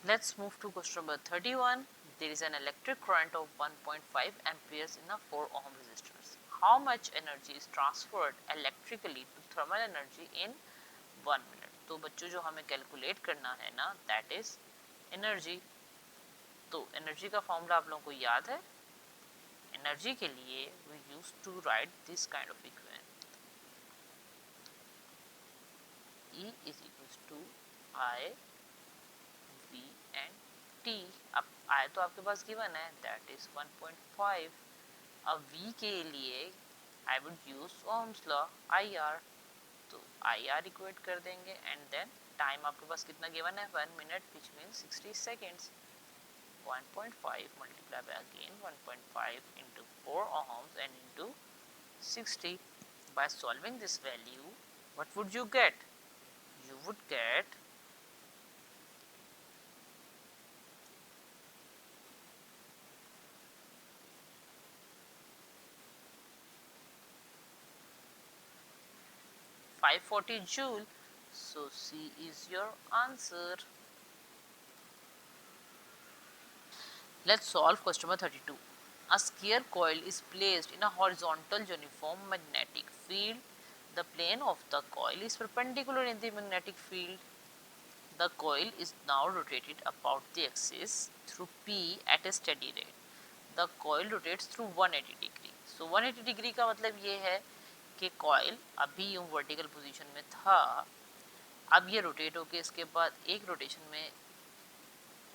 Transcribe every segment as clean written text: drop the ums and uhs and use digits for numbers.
Let's move to question number 31. There is an electric current of 1.5 amperes in a 4 ohm resistors. How much energy is transferred electrically to thermal energy in 1 minute? तो बच्चों जो हमें calculate करना है ना, that is energy. तो energy का formula आप लोगों को याद है. एनर्जी के लिए we use to write this kind of equation. E is equals to I V and T. अब I तो आपके पास गिवन है, दैट इज 1.5. अब V के लिए I would use Ohm's law, IR. तो IR इक्वेट कर देंगे एंड देन टाइम आपके पास कितना गिवन है, 1 minute which means 60 seconds. 1.5 multiplied by again 1.5 into 4 ohms and into 60. By solving this value, what would you get? You would get 540 joule. So C is your answer. Let's solve question number 32. A square coil is placed in a horizontal uniform magnetic field. The plane of the coil is perpendicular in the magnetic field. The coil is now rotated about the axis through P at a steady rate. The coil rotates through 180 degree. So 180 degree का मतलब ये है कि coil अभी यूँ vertical position में था, अब ये रोटेट होके इसके बाद एक रोटेशन में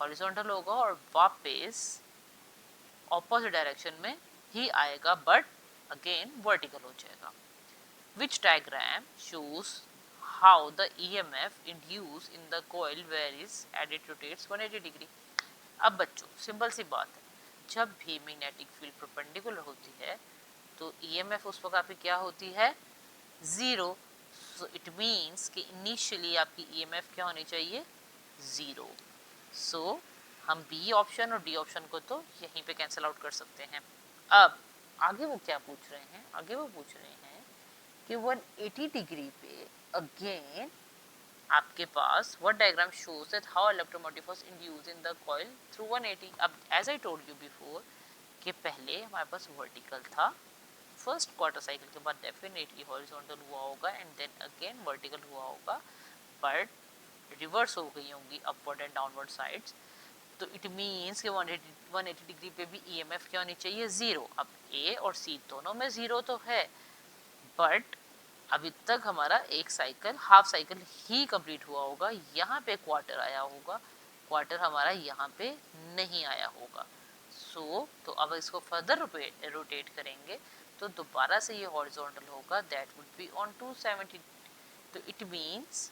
हॉरिजॉन्टल होगा और वापस ऑपोजिट डायरेक्शन में ही आएगा, बट अगेन वर्टिकल हो जाएगा. Which diagram shows how the EMF induce in the coil varies as it rotates 180 degree. अब बच्चों सिंपल सी बात है, जब भी मैग्नेटिक फील्ड परपेंडिकुलर होती है तो EMF उस वक्त आपकी क्या होती है, ज़ीरो. सो इट मीन्स कि इनिशियली आपकी EMF क्या होनी चाहिए, ज़ीरो. सो हम बी ऑप्शन और डी ऑप्शन को तो यहीं पे कैंसिल आउट कर सकते हैं. अब आगे वो क्या पूछ रहे हैं, आगे वो पूछ रहे हैं कि 180 डिग्री पे अगेन आपके पास what diagram shows that how electromotive force induce in the coil through 180. अब as I told you before कि पहले हमारे पास वर्टिकल था, फर्स्ट क्वार्टर साइकिल के बाद डेफिनेटली हॉरिजॉन्टल हुआ होगा एंड देन अगेन वर्टिकल हुआ होगा, बट रिवर्स हो गई होंगी अपवर्ड एंड डाउनवर्ड साइड्स. तो इट मीन्स कि 180 डिग्री पे भी EMF क्या होनी चाहिए, ज़ीरो. अब ए और सी दोनों में ज़ीरो तो है, बट अभी तक हमारा एक साइकिल हाफ साइकिल ही कंप्लीट हुआ होगा, यहाँ पे क्वार्टर आया होगा, क्वार्टर हमारा यहाँ पे नहीं आया होगा. तो अब इसको फर्दर रोटेट करेंगे तो दोबारा से ये हॉरिजॉन्टल होगा, दैट वुड बी ऑन 270. तो it means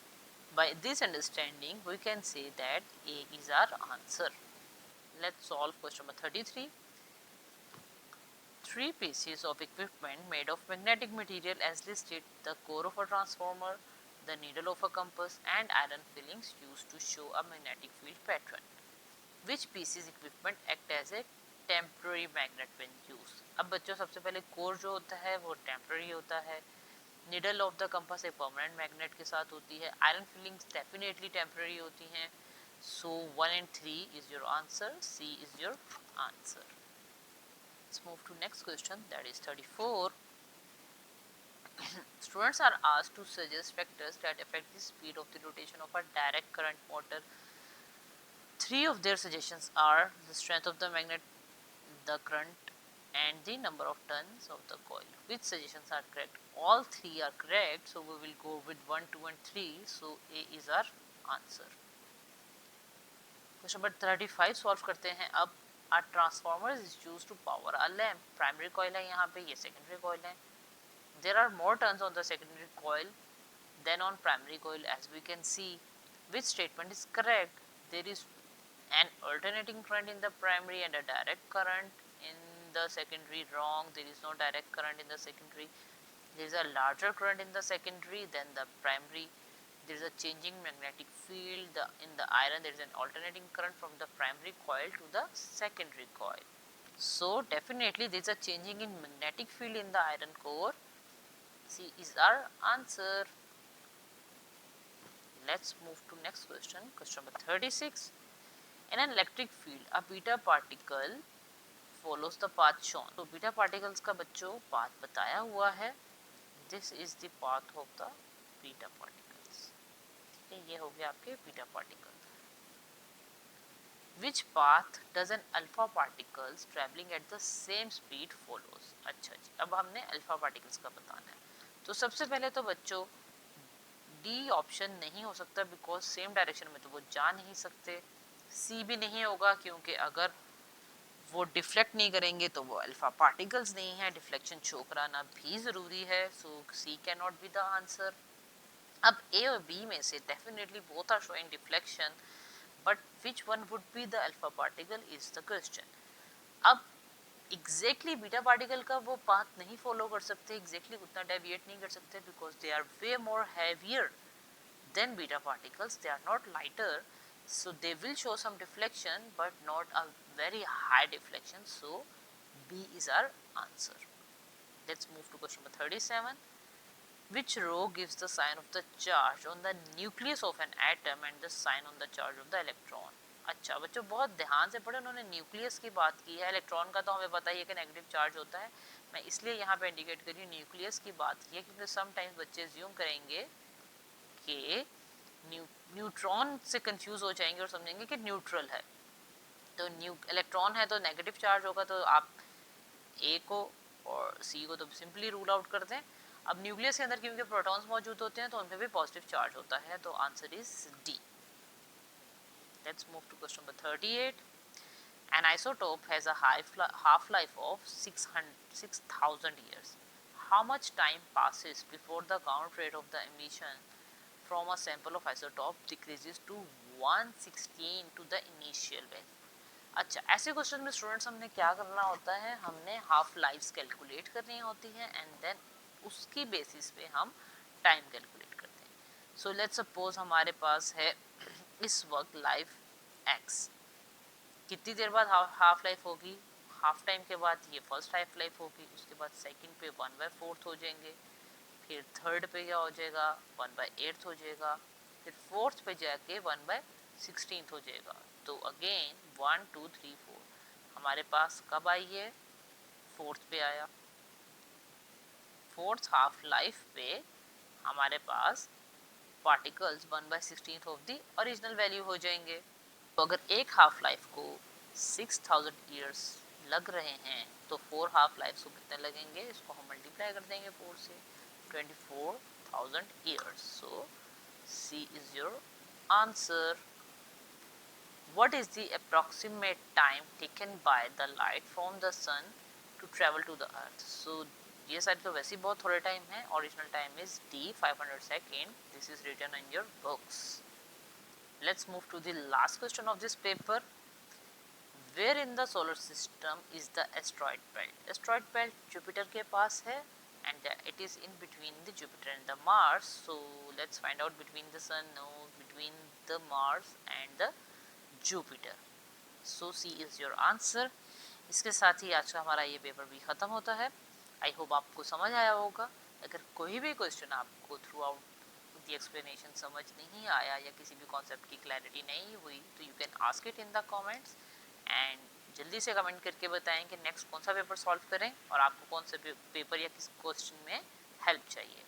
by this understanding we can say that A is our answer. Let's solve question number 33. Three pieces of equipment made of magnetic material as listed: the core of a transformer, the needle of a compass and iron fillings used to show a magnetic field pattern. Which pieces equipment act as a temporary magnet when used? अब बच्चों सबसे पहले core जो होता है वो temporary होता है, निडल ऑफ द कंपास एक परमानेंट मैग्नेट के साथ होती है, आयरन फिलिंग्स डेफिनेटली टेम्पररी होती हैं. सो 1 and 3 is your answer, C is your answer. Let's move to next question, that is 34. Students are asked to suggest factors that affect the speed of the rotation of a direct current motor. Three of their suggestions are the strength of the magnet, the current and the number of turns of the coil. Which suggestions are correct? All three are correct, so we will go with 1, 2 and 3. So A is our answer. Question number 35 solve करते हैं. अब a transformer is used to power a lamp. Primary coil है यहाँ पे, ये secondary coil है. There are more turns on the secondary coil than on primary coil, as we can see. Which statement is correct? There is an alternating current in the primary and a direct current in the secondary. Wrong, there is no direct current in the secondary. There is a larger current in the secondary than the primary. There is a changing magnetic field in the iron. There is an alternating current from the primary coil to the secondary coil. So definitely there is a changing in magnetic field in the iron core. C is our answer. Let's move to next question, question number 36. In an electric field, a beta particle follows the path shown. तो beta particles का बच्चों path बताया हुआ है. This is the path of the beta particles. ये हो गया आपके beta particle. Which path does an alpha particles traveling at the same speed follows? अच्छा जी, अब हमने अल्फा पार्टिकल्स का बताना है. तो सबसे पहले तो बच्चों डी ऑप्शन नहीं हो सकता बिकॉज सेम डायरेक्शन में तो वो जा नहीं सकते. सी भी नहीं होगा क्योंकि अगर वो डिफ्लेक्ट नहीं करेंगे तो वो अल्फा पार्टिकल्स नहीं है. डिफ्लेक्शन शो कराना भी ज़रूरी है. So C can not be the answer. अब ए और बी में से definitely both are showing deflection, but which one would be the alpha particle is the question. अब एग्जैक्टली बीटा पार्टिकल का वो पाथ नहीं फॉलो कर सकते, एग्जैक्टली उतना डेविएट नहीं कर सकते because they are way more heavier than beta particles. They are not lighter, so they will show some deflection but not a very high deflection. So B is our answer. Let's move to question number 37. Which row gives the sign of the charge on the nucleus of an atom and the sign on the charge of the electron? अच्छा बच्चों बहुत ध्यान से पढ़े. उन्होंने nucleus की बात की है. इलेक्ट्रॉन का तो हमें पता ही है कि नेगेटिव चार्ज होता है. मैं इसलिए यहाँ पे इंडिकेट कर रही हूँ न्यूक्लियस की बात की है क्योंकि समटाइम्स बच्चे ज्यूम करेंगे कि न्यूट्रॉन से कंफ्यूज हो जाएंगे और समझेंगे कि न्यूट्रल है. तो इलेक्ट्रॉन है तो नेगेटिव चार्ज होगा, तो आप ए को और सी को तो सिंपली रूल आउट कर दें. अब न्यूक्लियस के अंदर क्योंकि प्रोटॉन्स मौजूद होते हैं तो उनपे भी पॉजिटिव चार्ज होता है. तो answer is D. Let's move to question number 38. An isotope has a half-life of 6,000 years. How much time passes before the count rate of the emission from a sample of isotope decreases to 1/16 to the initial value? अच्छा, ऐसे question में students हमने क्या करना होता है, हमने half lives calculate करनी होती है एंड देन उसकी बेसिस पे हम टाइम कैलकुलेट करते हैं. सो लेट्स सपोज हमारे पास है इस वक्त लाइफ x. कितनी देर बाद हाफ लाइफ होगी? हाफ टाइम के बाद ये फर्स्ट हाफ लाइफ होगी, उसके बाद सेकंड पे 1/4 हो जाएंगे, फिर थर्ड पे क्या हो जाएगा 1/8 हो जाएगा, फिर फोर्थ पे जाके 1/16 हो जाएगा. तो अगेन 1 2 3 4 हमारे पास कब आई है? फोर्थ पे आया. फोर्थ हाफ लाइफ पे हमारे पास particles 1/16 of the original value हो जाएंगे. तो अगर एक हाफ लाइफ को 6,000 ईयर्स लग रहे हैं तो 4 हाफ लाइफ को कितने लगेंगे? इसको हम मल्टीप्लाई कर देंगे 4 से, 24,000 years. So C is your answer. What is the approximate time taken by the light from the sun to travel to the earth? So ये सारी तो वैसे ही बहुत थोड़े टाइम है. Original time is D 500 second. This is written in your books. Let's move to the last question of this paper. Where in the solar system is the asteroid belt? Asteroid belt Jupiter के पास है and it is in between the Jupiter and the Mars. So let's find out between the sun, no, between the Mars and the Jupiter. So C is your answer. इसके साथ ही आज का हमारा ये paper भी ख़त्म होता है. आई होप आपको समझ आया होगा. अगर कोई भी क्वेश्चन आपको थ्रू आउट द एक्सप्लेनेशन समझ नहीं आया या किसी भी कॉन्सेप्ट की क्लैरिटी नहीं हुई तो you can ask it in the comments and जल्दी से कमेंट करके बताएं कि नेक्स्ट कौन सा पेपर सॉल्व करें और आपको कौन सा पेपर या किस क्वेश्चन में हेल्प चाहिए.